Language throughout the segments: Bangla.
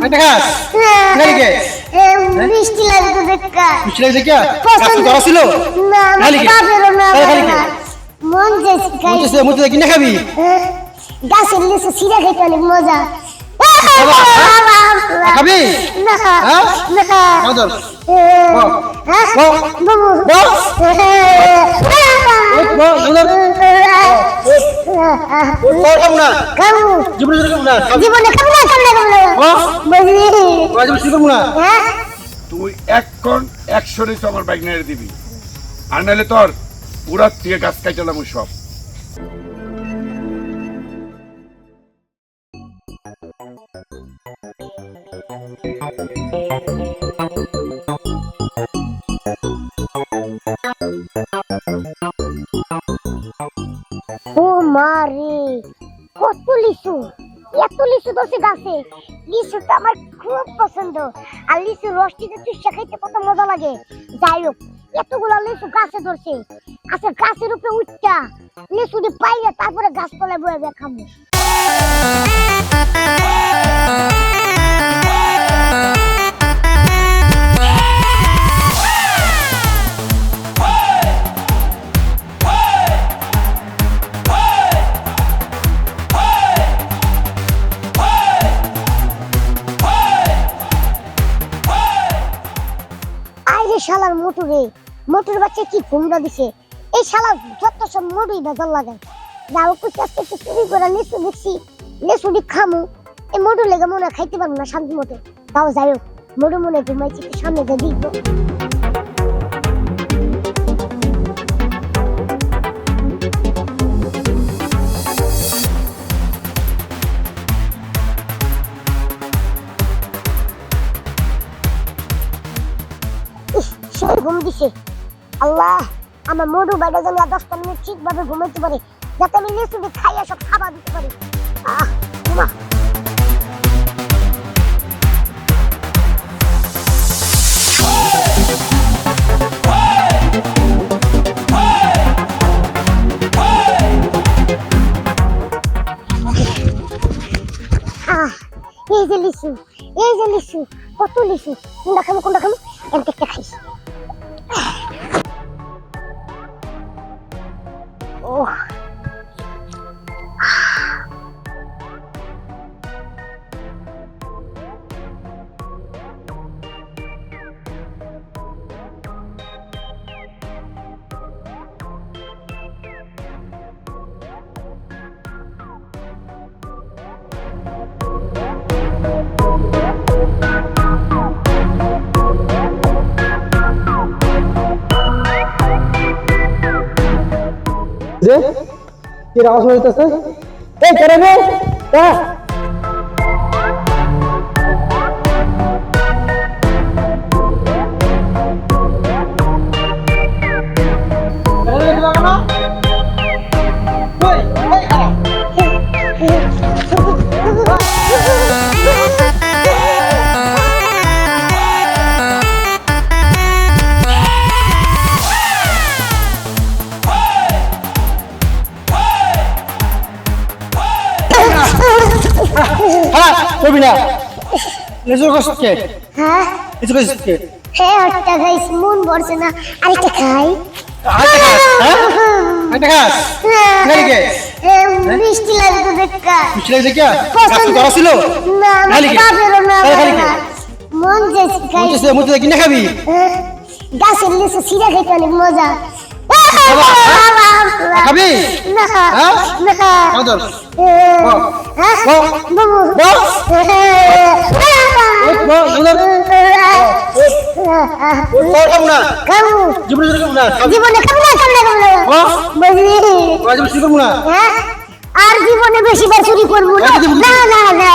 একটা খাস নালিকে মিষ্টি লাগে তো দেখা মিষ্টি লাগে দেখা কাছে ধরা ছিল না নালিকে খাবেরও না নালিকে মন যাচ্ছে খাই মুতে কিনে খাবি গাছের লিচু ছিঁড়ে খেতে অনেক মজা খাবি না না কাদর তুই এখন 100 আমার বাইক নিয়ে দিবি আর নাহলে তোর পুরা থেকে গাছ কাটালাম সব ও মারে কত লিচু এত লিচু ধরছে গাছে লিচুটা আমার খুব পছন্দ আর লিচু রসটিতে চুষা খাইতে কত মজা লাগে যাই হোক এতগুলো লিচু গাছে ধরছে আচ্ছা গাছের উপরে উঠটা লিচুটি পাইলে তারপরে গাছতলায় বয়ে দেখাবো শালার মোটরে মোটর বাচ্চা কি ঘুমরা দিছে এই শালা যত সব মোটরই বেজাল লাগায় যাও কিছু আজকে চুরি করে লিচু দেখছি লিচুটি খামু এই মোটর লেগে মনে খাইতে পারবো না শান্তি মতো তাও যাই হোক মোটর মনে ঘুমাইছি সামনে যা দেখবো ঘুম দিছে আল্লাহ আমার মোটু বাইরে জানি 10টা মিনিট ঠিকভাবে ঘুমাইতে পারে যাতে আমি লিচুটি খাইয়া সব খাবার দিতে পারি ঘুমা এই যে লিচু কত লিচু কোনটা খামো একটা খাইস Oh. কি আওয়াজ হইতেছে এই করে রে করবি না লিচু কষ্টকে হ্যাঁ লিচু কষ্টকে একটা খাইস মন ভরছে না আরেকটা খাই একটা খাস নালিকে মিষ্টি লাগে তো দেখা মিষ্টি লাগে দেখা কাছে ধরা ছিল না নালিকে খাবেরও না মন যাচ্ছে খাই মুতে কিনে খাবি গাছের লিচু ছিঁড়ে খেতে অনেক মজা খাবি না না কাদর আর জীবনে বেশি বার চুরি করবো না না না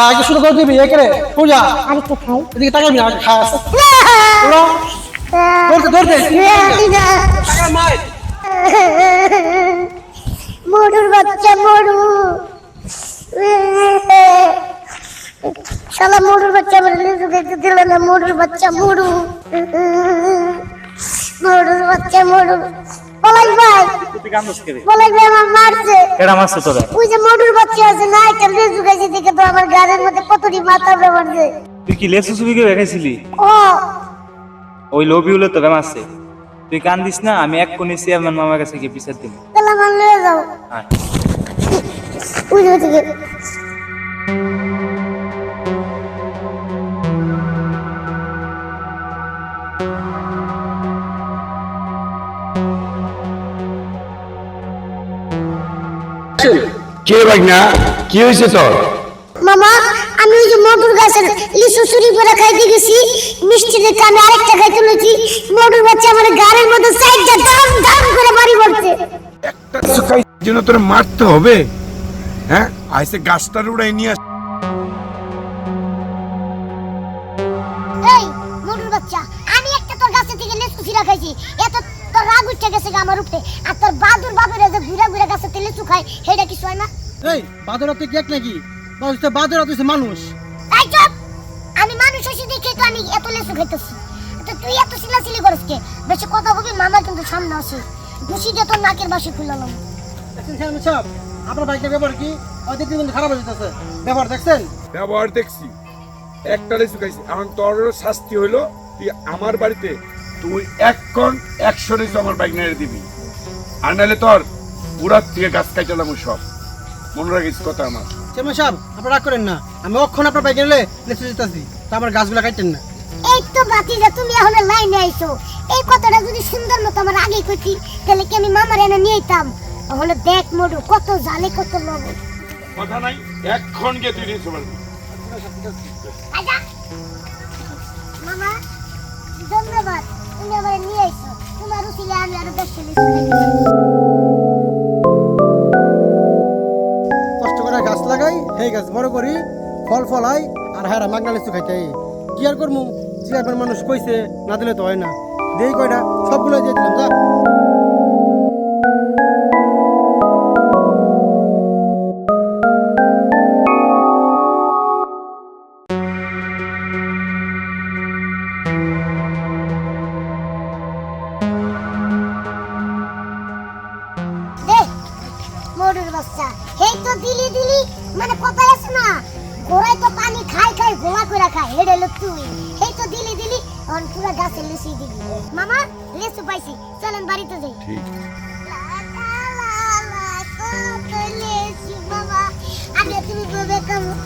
আগে শুরু করে দিবি একে পূজা আরেকটা খাই এদিকে তাকাবি না খাস মরুর বাচ্চা মরু শালা মরুর বাচ্চা আমার লিচু খেতে দিল না মরুর বাচ্চা মরু মরুর বাচ্চা মরুর পলাই ভাই তুই কান্দস কে রে? পলাই ভাই আমার মারছে কেডা মারছে তোরা? ওই যে মরুর বাচ্চা আছে না একটা লেজু গাছে দেখে তো আমার গালের মধ্যে কতটি মাথা মারছে তুই কি লেসু সুবিকে বেখাইছিলি? ও ওই লোভি হলে তোরা মারছে। তুই কান্দিস না, আমি এক কোণে চেয়ারম্যান মামার কাছে গিয়ে বিচার দিব। তাহলে আমার লয়ে যাও আয়। ওই যে ওদিকে কে বাগনা কি হয়েছে তোর? মামা আমি ওই যে মটর গাছের লিচু চুরি করে খাইতে গেছি মিষ্টি দেখে আমি আরেকটা খাইতে লইছি মটর বাচ্চা আমার গাড়ির মধ্যে সাইডটা দাম দাম করে বাড়ি পড়ছে একটা সুকাই জন্য তোরে মারতে হবে? হ্যাঁ আইসে গাছটার উড়াই নিয়ে আস। এই মটর বাচ্চা আমি একটা তোর গাছে থেকে লিচু ছিঁড়া খাইছি এত তোর রাগ উঠে গেছে গা আমার উপরে আর তোর বাদুর বাপের যে ঘুরা ঘুরা গাছে থেকে লিচু খায় সেটা কিছু হয় না এই বাদরা তুই কেক নাকি বাদরা তুই মানুষ এই চুপ আমি মানুষ হইছি দেখে তো আমি এত লিচু খাইতেছি তো তুই এত চিল্লাচিল্লি করিস কে বেশি কথা বলবি মামা কিন্তু সামনে আসে খুশি যে তোর নাকের বাসি খুললাম দেখছেন সব আপনার বাইকের ব্যাপার কি ওই দেখতে কিন্তু খারাপ হয়ে যেতেছে ব্যাপার দেখছেন ব্যবহার দেখছি একটা লেসু খাইছি এখন তোর শাস্তি হইলো তুই আমার বাড়িতে তুই 1 কোণ 100 লেসু আমার বাইক নিয়ে দিবি আর নাহলে তোর পুরা থেকে গাছ কাটালাম সব মনে রাখিস কথা আমার। চেয়ারম্যান সাহেব আপনারা রাগ করেন না আমি অক্ষণ আপনার বাইকে নিলে লেচু যেতেছি তা আমার গাছগুলা কাটেন না এই তো বাতিজা তুমি এখন লাইনে আইছো এই কথাটা যদি সুন্দর মতো আমার আগে কইতি তাহলে কি আমি মামার এনে নিয়ে যেতাম তাহলে দেখ মোড়ু কত জালে কত লবণ কথা নাই এখন গিয়ে তুই লেসু পারবি। আচ্ছা মামা ধন্যবাদ তুমি আমার নিয়ে আইছো তোমার উচিলে আমি আরো 10 লিটার খাইতে পারি কষ্ট করে গাছ লাগাই এই গাছ বড় করি ফল ফলাই আর হ্যাঁ মাগনা লিচু খাইতে কি আর করবো চেয়ারম্যান মানুষ কইছে না দিলে তো হয় না দেই কয়টা সবগুলো দিয়ে দিলাম যা দে মোড়ুর বাচ্চা এই তো দিলি দিলি মানে কথা আছে না ঘোড়াই তো পানি খাই খাই গোলা করে খায় হেডে লোক তুই এই তো দিলি দিলি অন পুরো গাছে লিচু দিবি মামা লিচু পাইছি চলেন বাড়িতে যাই ঠিক কত লিচু মামা আগে তুমি বলবে কেমন